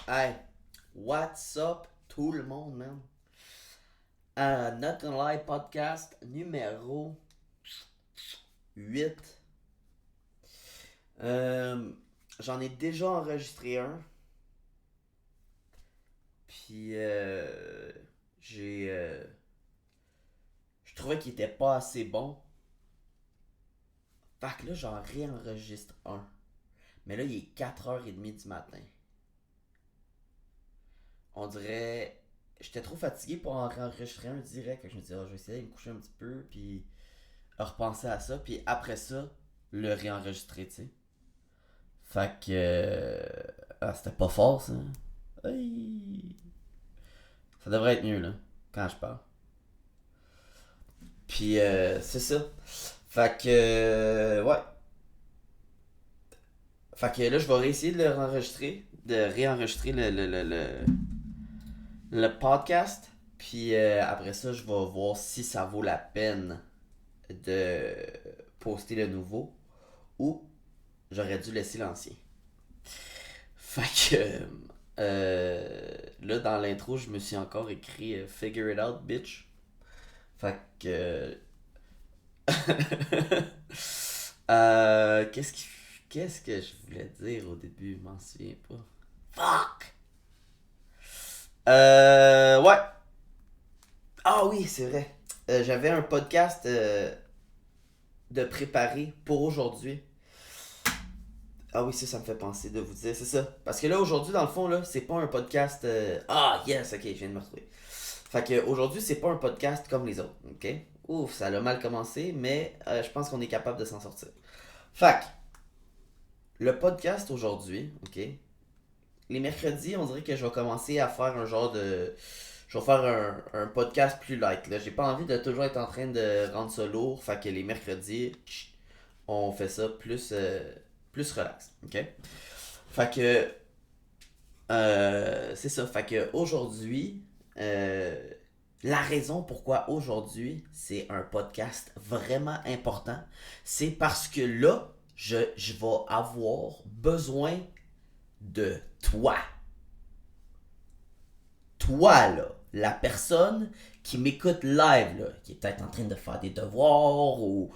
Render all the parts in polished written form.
Hey, what's up tout le monde, man? Not Gonna Lie podcast numéro 8. Euh, J'en ai déjà enregistré un, puis j'ai... je trouvais qu'il était pas assez bon. Fait que là, j'en réenregistre un. Mais là, il est 4h30 du matin. On dirait... J'étais trop fatigué pour en réenregistrer un direct. Fait que je me disais, je vais essayer de me coucher un petit peu, puis repenser à ça, puis après ça, le réenregistrer, tu sais. Fait que. C'était pas fort, ça. Aïe. Ça devrait être mieux, là, quand je parle. Puis, c'est ça. Fait que. Ouais. Fait que là, je vais réessayer de le réenregistrer. De réenregistrer le podcast. Puis après ça, je vais voir si ça vaut la peine de poster le nouveau ou j'aurais dû laisser l'ancien. Fait que là, dans l'intro, je me suis encore écrit Figure it out, bitch. Fait que. Qu'est-ce qui. Qu'est-ce que je voulais dire au début? Je m'en souviens pas. Fuck! Ouais. Ah oui, c'est vrai. J'avais un podcast de préparer pour aujourd'hui. Ah oui, ça me fait penser de vous dire, c'est ça. Parce que là, aujourd'hui, dans le fond, là, c'est pas un podcast. Ah, yes, ok, je viens de me retrouver. Fait que aujourd'hui, c'est pas un podcast comme les autres, ok? Ouf, ça a mal commencé, mais je pense qu'on est capable de s'en sortir. Fait que, le podcast aujourd'hui, ok? Les mercredis, on dirait que je vais commencer à faire un genre de. Je vais faire un podcast plus light, là. J'ai pas envie de toujours être en train de rendre ça lourd, fait que les mercredis, on fait ça plus relax, ok? Fait que c'est ça. Fait que aujourd'hui, la raison pourquoi aujourd'hui c'est un podcast vraiment important, c'est parce que là, je vais avoir besoin de toi. Toi, là, la personne qui m'écoute live, là, qui est peut-être en train de faire des devoirs ou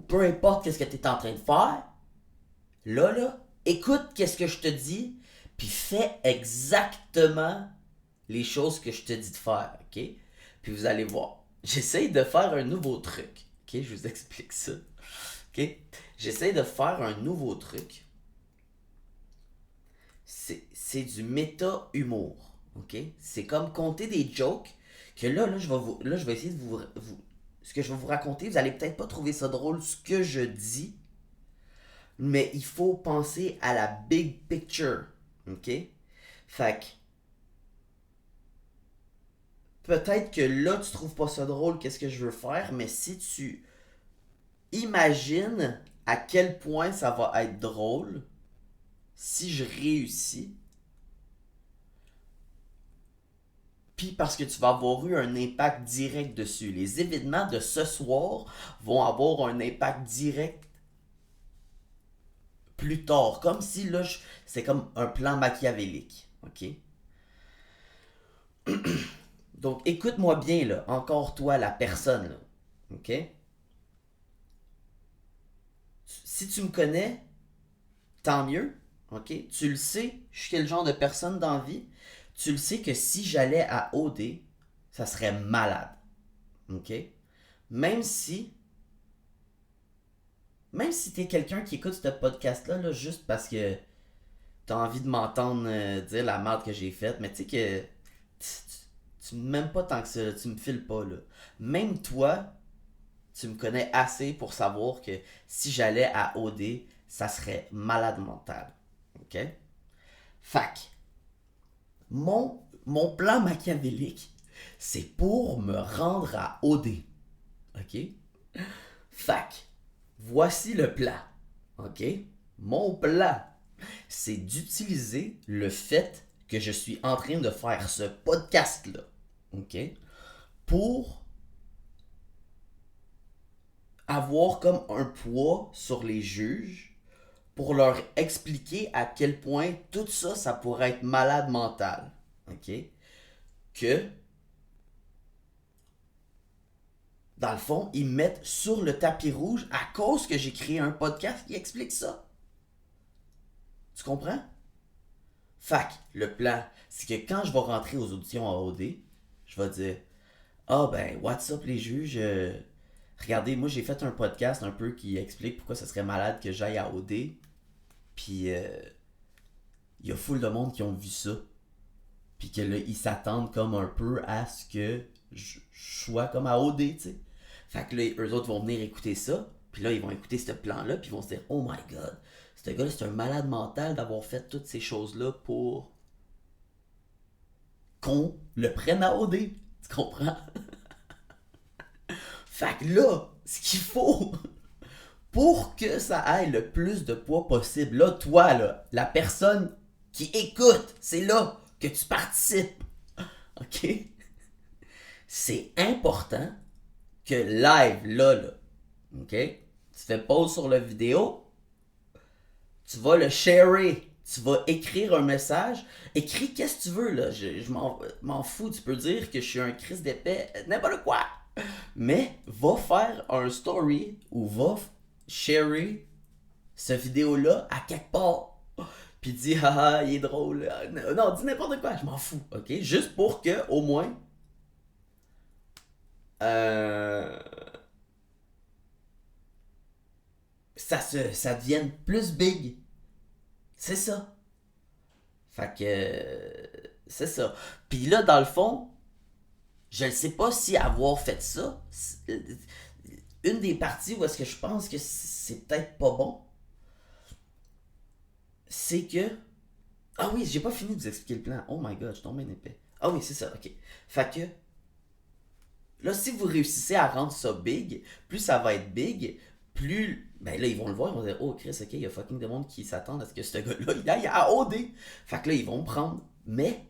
peu importe qu'est-ce que tu es en train de faire, là, écoute qu'est-ce que je te dis, puis fais exactement les choses que je te dis de faire, ok? Puis vous allez voir. J'essaye de faire un nouveau truc, ok? Je vous explique ça, ok? J'essaye de faire un nouveau truc. C'est du méta-humour, ok? C'est comme compter des jokes que là, je vais essayer de ce que je vais vous raconter, vous allez peut-être pas trouver ça drôle, ce que je dis, mais il faut penser à la big picture, ok? Fait que peut-être que là, tu trouves pas ça drôle, qu'est-ce que je veux faire, mais si tu imagines à quel point ça va être drôle si je réussis, puis parce que tu vas avoir eu un impact direct dessus. Les événements de ce soir vont avoir un impact direct plus tard, comme si là, c'est comme un plan machiavélique, ok? Donc écoute-moi bien là, encore toi, la personne là, ok? Si tu me connais, tant mieux, ok? Tu le sais, je suis quel genre de personne dans la vie. Tu le sais que si j'allais à OD, ça serait malade, ok? Même si, même si t'es quelqu'un qui écoute ce podcast-là, là, juste parce que t'as envie de m'entendre dire la merde que j'ai faite, mais tu sais que tu m'aimes pas tant que ça, là, tu me files pas, là. Même toi, tu me connais assez pour savoir que si j'allais à OD, ça serait malade mental, ok? Fac, mon plan machiavélique, c'est pour me rendre à OD. OK? Fac, voici le plan. OK? Mon plan, c'est d'utiliser le fait que je suis en train de faire ce podcast-là. OK? Pour avoir comme un poids sur les juges, pour leur expliquer à quel point tout ça, ça pourrait être malade mental. OK? Que, dans le fond, ils mettent sur le tapis rouge à cause que j'ai créé un podcast qui explique ça. Tu comprends? Fac, le plan, c'est que quand je vais rentrer aux auditions à OD, je vais dire ah ben, what's up les juges? Regardez, moi j'ai fait un podcast un peu qui explique pourquoi ça serait malade que j'aille à OD. Puis il y a full de monde qui ont vu ça. Puis que là, ils s'attendent comme un peu à ce que je sois comme à OD, tu sais. Fait que là, eux autres vont venir écouter ça. Puis là, ils vont écouter ce plan-là. Puis ils vont se dire oh my god, ce gars-là, c'est un malade mental d'avoir fait toutes ces choses-là pour qu'on le prenne à OD. Tu comprends? Fait que là, ce qu'il faut pour que ça aille le plus de poids possible, là, toi, là, la personne qui écoute, c'est là que tu participes. OK? C'est important que live, là, OK? Tu fais pause sur la vidéo, tu vas le sharer, tu vas écrire un message, écris qu'est-ce que tu veux, là. Je m'en fous, tu peux dire que je suis un Christ d'épais, n'importe quoi. Mais va faire un story ou va sharer cette vidéo-là à quelque part. Puis dis, haha, il est drôle. Non, dis n'importe quoi, je m'en fous, ok? Juste pour que, au moins, euh, ça devienne plus big. C'est ça. Fait que, c'est ça. Puis là, dans le fond, je ne sais pas si avoir fait ça, une des parties où est-ce que je pense que c'est peut-être pas bon, c'est que. Ah oui, j'ai pas fini de vous expliquer le plan. Oh my god, je tombe bien épais. Ah oui, c'est ça, ok. Fait que. Là, si vous réussissez à rendre ça big, plus ça va être big, plus. Ben là, ils vont le voir, ils vont dire oh Chris, ok, il y a fucking de monde qui s'attendent à ce que ce gars-là, il aille à OD. Fait que là, ils vont me prendre. Mais,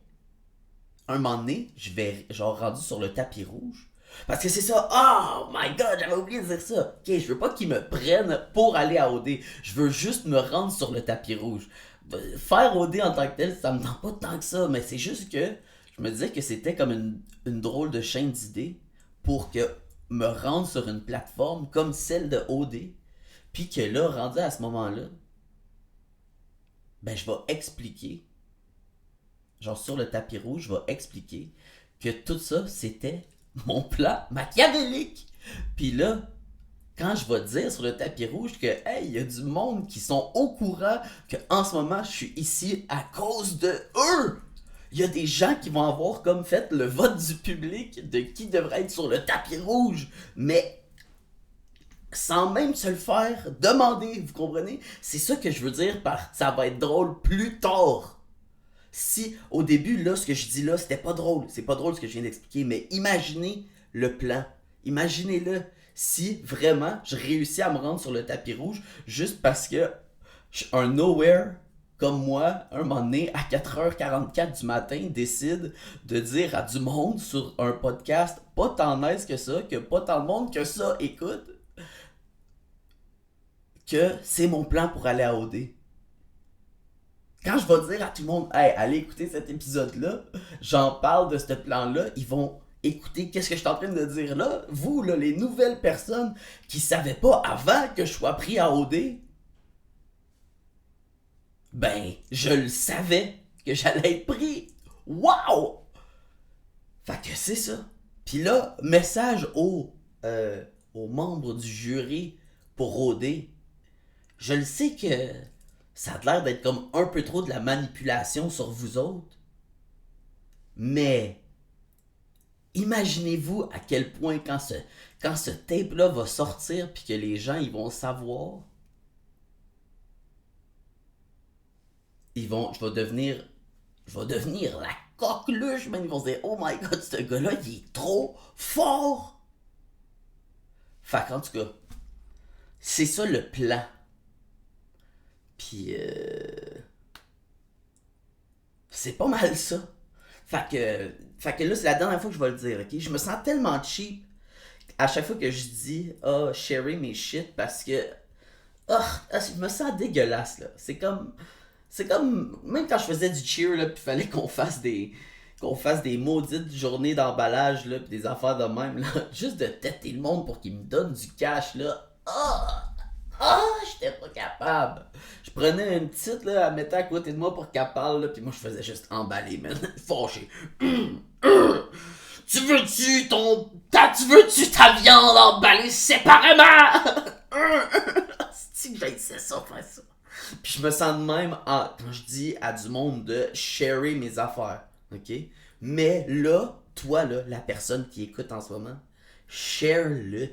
un moment donné, je vais, genre, rendu sur le tapis rouge. Parce que c'est ça, oh my god, j'avais oublié de dire ça. Ok, je veux pas qu'ils me prennent pour aller à OD. Je veux juste me rendre sur le tapis rouge. Faire OD en tant que tel, ça me tente pas tant que ça, mais c'est juste que je me disais que c'était comme une drôle de chaîne d'idées pour que me rendre sur une plateforme comme celle de OD, puis que là, rendu à ce moment-là, ben je vais expliquer, genre sur le tapis rouge, je vais expliquer que tout ça, c'était mon plan machiavélique. Puis là, quand je vais dire sur le tapis rouge que, hey, il y a du monde qui sont au courant que en ce moment, je suis ici à cause de eux. Il y a des gens qui vont avoir comme fait le vote du public de qui devrait être sur le tapis rouge. Mais sans même se le faire demander, vous comprenez? C'est ça que je veux dire par ça va être drôle plus tard. Si au début, là, ce que je dis là, c'était pas drôle. C'est pas drôle ce que je viens d'expliquer, mais imaginez le plan. Imaginez-le. Si vraiment je réussis à me rendre sur le tapis rouge juste parce que un nowhere comme moi, un moment donné, à 4h44 du matin, décide de dire à du monde sur un podcast pas tant nice que ça, que pas tant de monde que ça écoute, que c'est mon plan pour aller à OD. Quand je vais dire à tout le monde, hey, allez écouter cet épisode-là, j'en parle de ce plan-là, ils vont écouter qu'est-ce que je suis en train de dire là. Vous, là, les nouvelles personnes qui savaient pas avant que je sois pris à OD, ben, je le savais que j'allais être pris. Wow! Fait que c'est ça. Puis là, message aux membres du jury pour OD. Je le sais que ça a l'air d'être comme un peu trop de la manipulation sur vous autres. Mais imaginez-vous à quel point quand ce tape-là va sortir puis que les gens ils vont savoir, je vais devenir la coqueluche, man. Ils vont se dire, oh my god, ce gars-là, il est trop fort. Fait qu'en tout cas, c'est ça le plan. Puis, c'est pas mal ça. Fait que là, c'est la dernière fois que je vais le dire, ok? Je me sens tellement cheap à chaque fois que je dis, ah, sharing mes shit parce que Je me sens dégueulasse, là. C'est comme. Même quand je faisais du cheer, là, pis fallait qu'on fasse des. Qu'on fasse des maudites journées d'emballage, là, pis des affaires de même, là. Juste de têter le monde pour qu'ils me donnent du cash, là. J'étais pas capable. Je prenais une petite, là, elle la mettais à côté de moi pour qu'elle parle, là, pis moi, je faisais juste emballer, man. Fâché. Tu veux-tu tu veux-tu ta viande emballée séparément? C'est que j'haïssais ça, faire ça. Puis je me sens de même quand je dis à du monde de sharer mes affaires. OK? Mais là, toi, là, la personne qui écoute en ce moment, share-le.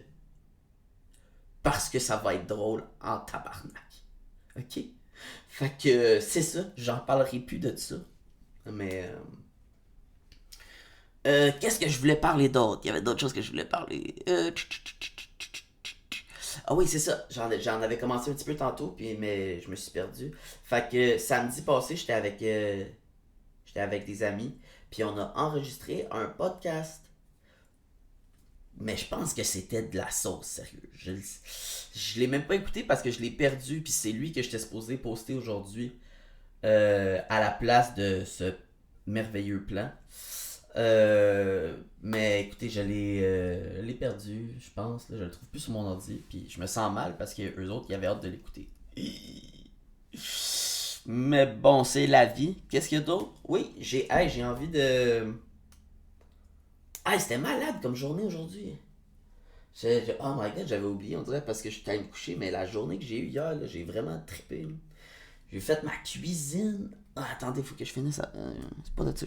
Parce que ça va être drôle en tabarnak. OK? Fait que c'est ça. J'en parlerai plus de ça. Mais. Qu'est-ce que je voulais parler d'autre? Il y avait d'autres choses que je voulais parler. Ah oui, c'est ça. J'en avais commencé un petit peu tantôt, mais je me suis perdu. Fait que samedi passé, j'étais avec des amis, puis on a enregistré un podcast. Mais je pense que c'était de la sauce, sérieux. Je l'ai même pas écouté parce que je l'ai perdu, puis c'est lui que j'étais supposé poster aujourd'hui à la place de ce merveilleux plan. Mais écoutez, l'ai perdu, je pense. Là, je le trouve plus sur mon ordi. Puis je me sens mal parce que eux autres, ils avaient hâte de l'écouter. Mais bon, c'est la vie. Qu'est-ce qu'il y a d'autre? Oui, j'ai envie de. C'était malade comme journée aujourd'hui. Oh my god, j'avais oublié, on dirait, parce que je suis allé me coucher. Mais la journée que j'ai eue hier, là, j'ai vraiment trippé. Là. J'ai fait ma cuisine. Attendez, faut que je finisse ça. C'est pas de ça.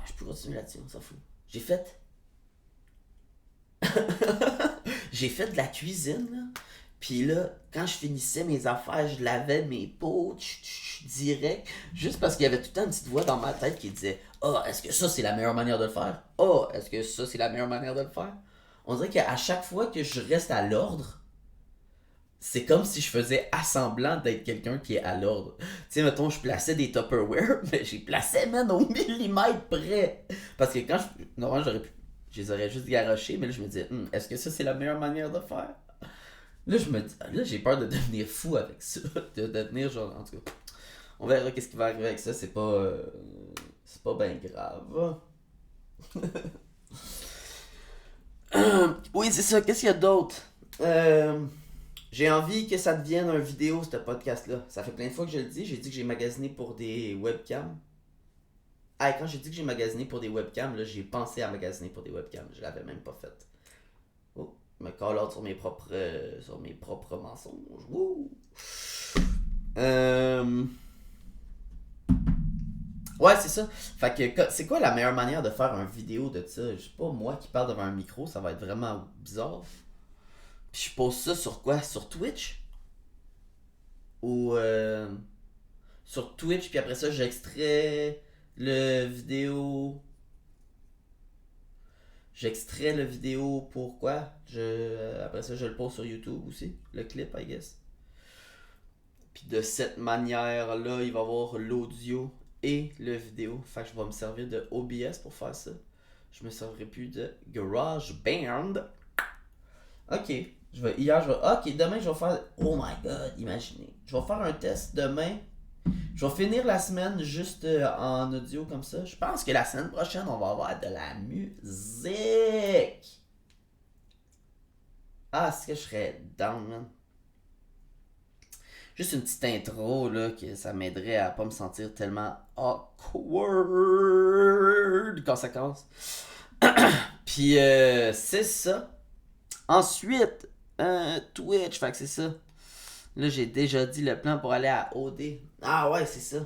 Je peux continuer là-dessus, on s'en fout. J'ai fait. J'ai fait de la cuisine, là. Puis là, quand je finissais mes affaires, je lavais mes pots, direct. Juste parce qu'il y avait tout le temps une petite voix dans ma tête qui disait est-ce que ça c'est la meilleure manière de le faire? Est-ce que ça c'est la meilleure manière de le faire? On dirait qu'à chaque fois que je reste à l'ordre, c'est comme si je faisais assemblant d'être quelqu'un qui est à l'ordre. Tu sais, mettons, je plaçais des Tupperware, mais j'ai placé, man, au millimètre près. Parce que quand je. Normalement, je les aurais juste garochés, mais là, je me disais, est-ce que ça, c'est la meilleure manière de faire? Là, là, j'ai peur de devenir fou avec ça. De devenir genre. En tout cas, on verra qu'est-ce qui va arriver avec ça. C'est pas bien grave. Oui, c'est ça. Qu'est-ce qu'il y a d'autre? J'ai envie que ça devienne un vidéo, ce podcast-là. Ça fait plein de fois que je le dis. J'ai dit que j'ai magasiné pour des webcams. Quand j'ai dit que j'ai magasiné pour des webcams, là, j'ai pensé à magasiner pour des webcams. Je l'avais même pas fait. Me call out sur mes propres mensonges. Wouh! Ouais, c'est ça. Fait que c'est quoi la meilleure manière de faire une vidéo de ça? Je sais pas, moi qui parle devant un micro, ça va être vraiment bizarre. Puis je pose ça sur quoi? Sur Twitch? Ou sur Twitch, puis après ça, j'extrais le vidéo. J'extrais le vidéo pour quoi? Après ça, je le pose sur YouTube aussi, le clip, I guess. Puis de cette manière-là, il va y avoir l'audio et le vidéo. Fait que je vais me servir de OBS pour faire ça. Je me servirai plus de GarageBand. Ok. Ok, demain je vais faire. Oh my god, imaginez. Je vais faire un test demain. Je vais finir la semaine juste en audio comme ça. Je pense que la semaine prochaine, on va avoir de la musique. Est-ce que je serais down, man? Juste une petite intro, là, que ça m'aiderait à pas me sentir tellement awkward. Conséquence. Puis, c'est ça. Ensuite, Twitch, fait que c'est ça. Là, j'ai déjà dit le plan pour aller à OD. Ah ouais, c'est ça.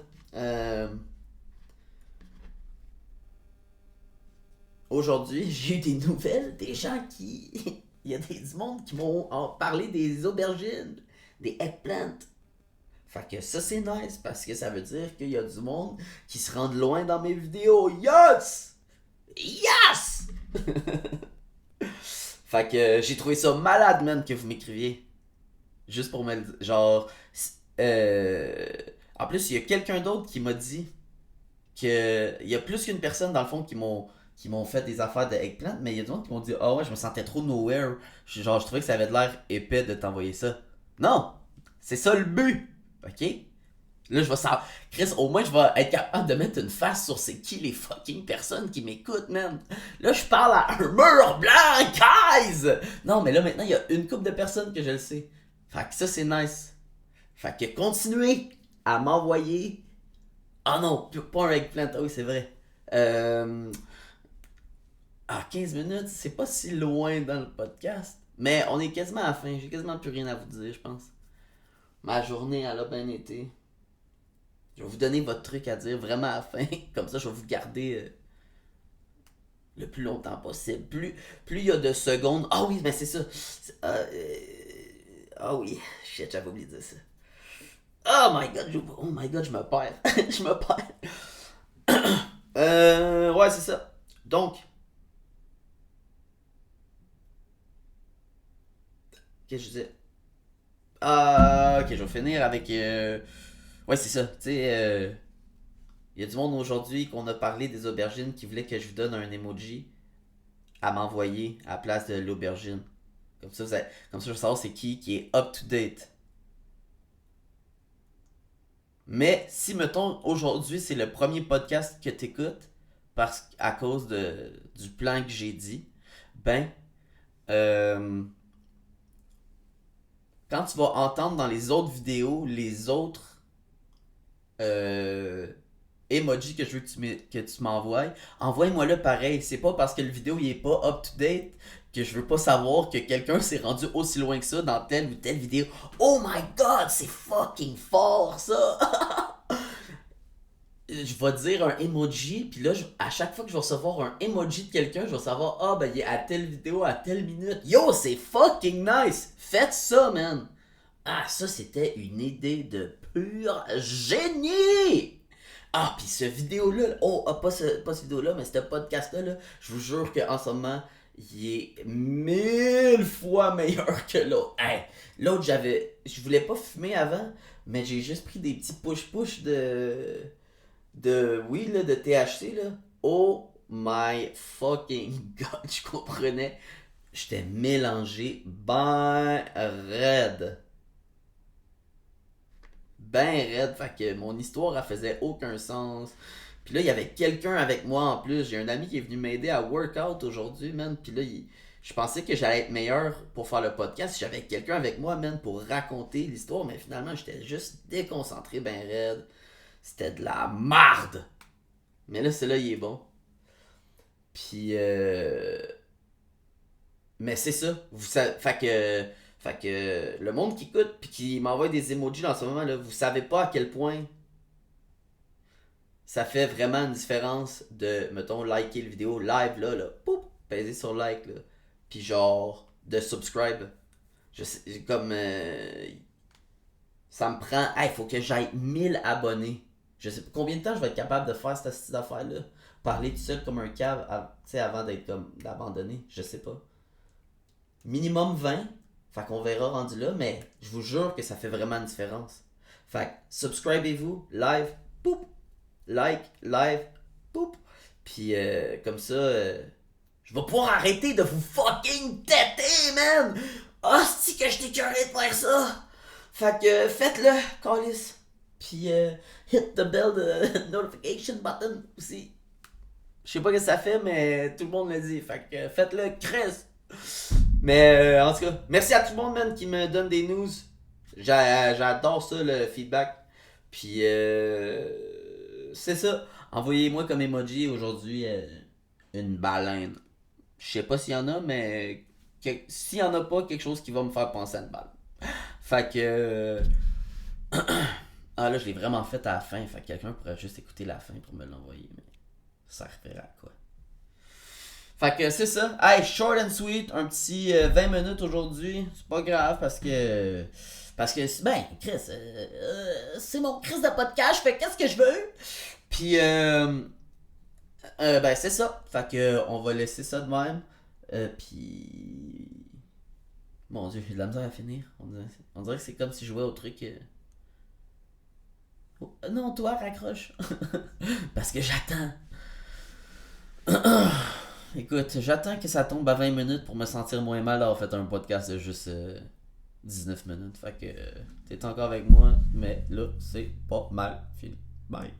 Aujourd'hui, j'ai eu des nouvelles des gens qui. Il y a du monde qui m'ont parlé des aubergines, des eggplants. Fait que ça, c'est nice parce que ça veut dire qu'il y a du monde qui se rend loin dans mes vidéos. Yes! Yes! Fait que j'ai trouvé ça malade, man, que vous m'écriviez. Juste pour me le dire. Genre. En plus, il y a quelqu'un d'autre qui m'a dit que. Il y a plus qu'une personne, dans le fond, qui qui m'ont fait des affaires de eggplant, mais il y a des gens qui m'ont dit ah ouais, je me sentais trop nowhere. Genre, je trouvais que ça avait de l'air épais de t'envoyer ça. Non! C'est ça le but! Ok? Là, je vais savoir. Chris, au moins, je vais être capable de mettre une face sur c'est qui les fucking personnes qui m'écoutent, man. Là, je parle à un mur blanc, guys! Non, mais là, maintenant, il y a une couple de personnes que je le sais. Fait que ça, c'est nice. Fait que continuez à m'envoyer. Ah non, pas un eggplant. Ah oui, c'est vrai. Ah, 15 minutes, c'est pas si loin dans le podcast. Mais on est quasiment à la fin. J'ai quasiment plus rien à vous dire, je pense. Ma journée, elle a bien été. Je vais vous donner votre truc à dire vraiment à la fin. Comme ça, je vais vous garder le plus longtemps possible. Plus il y a de secondes. Ah oui, mais c'est ça. Ah oui, shit, j'avais oublié de dire ça. Oh my god, je me perds. Je me perds. Ouais, c'est ça. Donc, qu'est-ce que je disais? Ok, je vais finir avec. Ouais, c'est ça. Tu sais, il y a du monde aujourd'hui qu'on a parlé des aubergines qui voulait que je vous donne un emoji à m'envoyer à la place de l'aubergine. Comme ça, je veux savoir c'est qui est up to date. Mais si, mettons, aujourd'hui, c'est le premier podcast que t'écoutes, à cause du plan que j'ai dit, ben, euh, quand tu vas entendre dans les autres vidéos les autres euh, emojis que je veux que tu m'envoies, envoie-moi-le pareil. C'est pas parce que le vidéo il est pas up to date que je veux pas savoir que quelqu'un s'est rendu aussi loin que ça dans telle ou telle vidéo. Oh my god, c'est fucking fort ça! Je vais dire un emoji, puis là, à chaque fois que je vais recevoir un emoji de quelqu'un, je vais savoir, ah, ben, il est à telle vidéo, à telle minute. Yo, c'est fucking nice! Faites ça, man! Ah, ça, c'était une idée de pur génie! Ah, puis ce vidéo-là, oh, pas ce vidéo-là, mais ce podcast-là, là, je vous jure qu'en ce moment, il est 1000 fois meilleur que l'autre. Hey, l'autre, je voulais pas fumer avant, mais j'ai juste pris des petits push-push oui, là, de THC, là. Oh my fucking god, je comprenais. J'étais mélangé ben raide. Ben raide, fait que mon histoire, elle faisait aucun sens. Puis là, il y avait quelqu'un avec moi en plus. J'ai un ami qui est venu m'aider à workout aujourd'hui, man. Puis là, je pensais que j'allais être meilleur pour faire le podcast si j'avais quelqu'un avec moi, man, pour raconter l'histoire. Mais finalement, j'étais juste déconcentré, ben raide. C'était de la marde. Mais là, celui-là, il est bon. Puis, mais c'est ça. Fait que le monde qui écoute puis qui m'envoie des emojis dans ce moment là, vous savez pas à quel point ça fait vraiment une différence de, mettons, liker le vidéo live là, poup, peser sur like là, puis genre de subscribe. Je sais, comme ça me prend, il faut que j'aille 1000 abonnés. Je sais pas combien de temps je vais être capable de faire cette petite affaire là, parler tout seul comme un cave, tu sais, avant d'être comme d'abandonner, je sais pas. Minimum 20. Fait qu'on verra rendu là, mais je vous jure que ça fait vraiment une différence. Fait que subscribez-vous, live, poup, like, live, poup. Puis comme ça, je vais pouvoir arrêter de vous fucking têter, man! Hostie que je t'ai curé de faire ça! Fait que faites-le, Callis. Puis hit the bell, the notification button aussi. Je sais pas ce que ça fait, mais tout le monde le dit. Fait que faites-le, Chris! Mais en tout cas, merci à tout le monde, man, qui me donne des news. J'adore ça, le feedback. Puis, c'est ça. Envoyez-moi comme emoji aujourd'hui une baleine. Je sais pas s'il y en a, mais s'il y en a pas, quelque chose qui va me faire penser à une balle. Fait que. Ah là, je l'ai vraiment fait à la fin. Fait que quelqu'un pourrait juste écouter la fin pour me l'envoyer. Mais ça servirait à quoi? Fait que c'est ça. Hey, short and sweet, un petit 20 minutes aujourd'hui. C'est pas grave parce que. Parce que, ben, Chris, c'est mon Chris de podcast, je fais qu'est-ce que je veux. Puis, ben, c'est ça. Fait que, on va laisser ça de même. Puis. Mon dieu, j'ai de la misère à finir. On dirait que c'est comme si je jouais au truc. Oh, non, toi, raccroche. Parce que j'attends. Écoute, j'attends que ça tombe à 20 minutes pour me sentir moins mal d'avoir fait un podcast de juste 19 minutes. Fait que t'es encore avec moi, mais là, c'est pas mal fini. Bye.